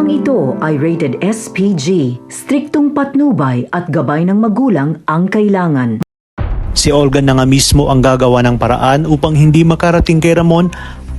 Programang ito ay rated SPG, striktong patnubay at gabay ng magulang ang kailangan. Si Olga na nga mismo ang gagawa ng paraan upang hindi makarating kay Ramon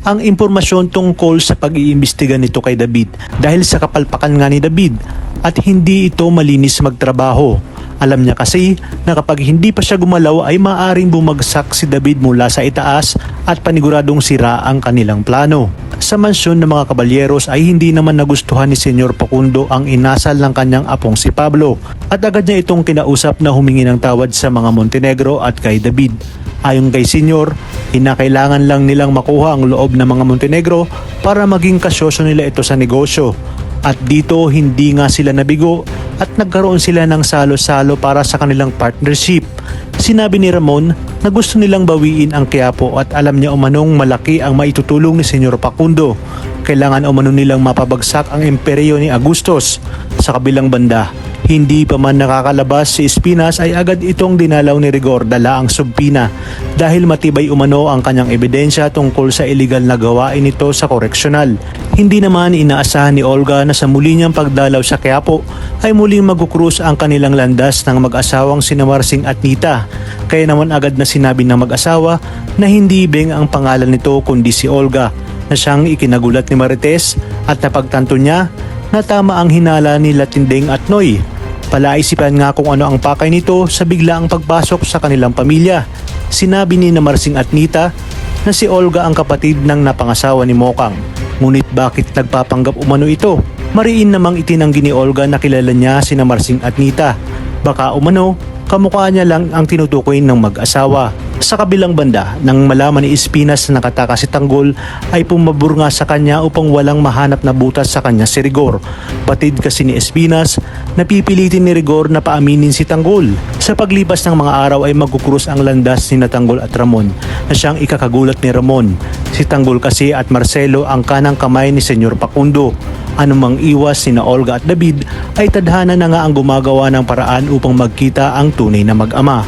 ang impormasyon tungkol sa pag-iimbestiga nito kay David dahil sa kapalpakan nga ni David at hindi ito malinis magtrabaho. Alam niya kasi na kapag hindi pa siya gumalaw ay maaaring bumagsak si David mula sa itaas at paniguradong sira ang kanilang plano. Sa mansyon ng mga kabalyeros ay hindi naman nagustuhan ni Senyor Facundo ang inasal ng kanyang apong si Pablo at agad niya itong kinausap na humingi ng tawad sa mga Montenegro at kay David. Ayon kay Senyor, kinakailangan lang nilang makuha ang loob ng mga Montenegro para maging kasosyo nila ito sa negosyo. At dito hindi nga sila nabigo at nagkaroon sila ng salo-salo para sa kanilang partnership. Sinabi ni Ramon na gusto nilang bawiin ang Quiapo at alam niya umanong malaki ang maitutulong ni Senyor Facundo. Kailangan umano nilang mapabagsak ang imperyo ni Agustos. Sa kabilang banda, hindi pa man nakakalabas si Espinas ay agad itong dinalaw ni Rigor dala ang subpina dahil matibay umano ang kanyang ebidensya tungkol sa iligal na gawain nito sa koreksyonal. Hindi naman inaasahan ni Olga na sa muli niyang pagdalaw sa Quiapo ay muling magkukrus ang kanilang landas ng mag-asawang sina Marsing at Nita. Kaya naman agad na sinabi ng mag-asawa na hindi Beng ang pangalan nito kundi si Olga na siyang ikinagulat ni Marites at napagtanto niya na tama ang hinala ni Latinding at Noy. Palaisipan nga kung ano ang pakay nito sa biglaang pagpasok sa kanilang pamilya. Sinabi ni Marsing at Nita na si Olga ang kapatid ng napangasawa ni Mokang. Ngunit bakit nagpapanggap umano ito? Mariin namang itinanggi ni Olga na kilala niya sina Marsing at Nita. Baka umano, kamukha niya lang ang tinutukoy ng mag-asawa. Sa kabilang banda, nang malaman ni Espinas na nakatakas si Tanggol ay pumabor nga sa kanya upang walang mahanap na butas sa kanya si Rigor. Batid kasi ni Espinas, napipilitin ni Rigor na paaminin si Tanggol. Sa paglipas ng mga araw ay magkukrus ang landas ni Tanggol at Ramon na siyang ikakagulat ni Ramon. Si Tanggol kasi at Marcelo ang kanang kamay ni Senyor Facundo. Anumang iwas sina Olga at David ay tadhana na nga ang gumagawa ng paraan upang magkita ang tunay na mag-ama.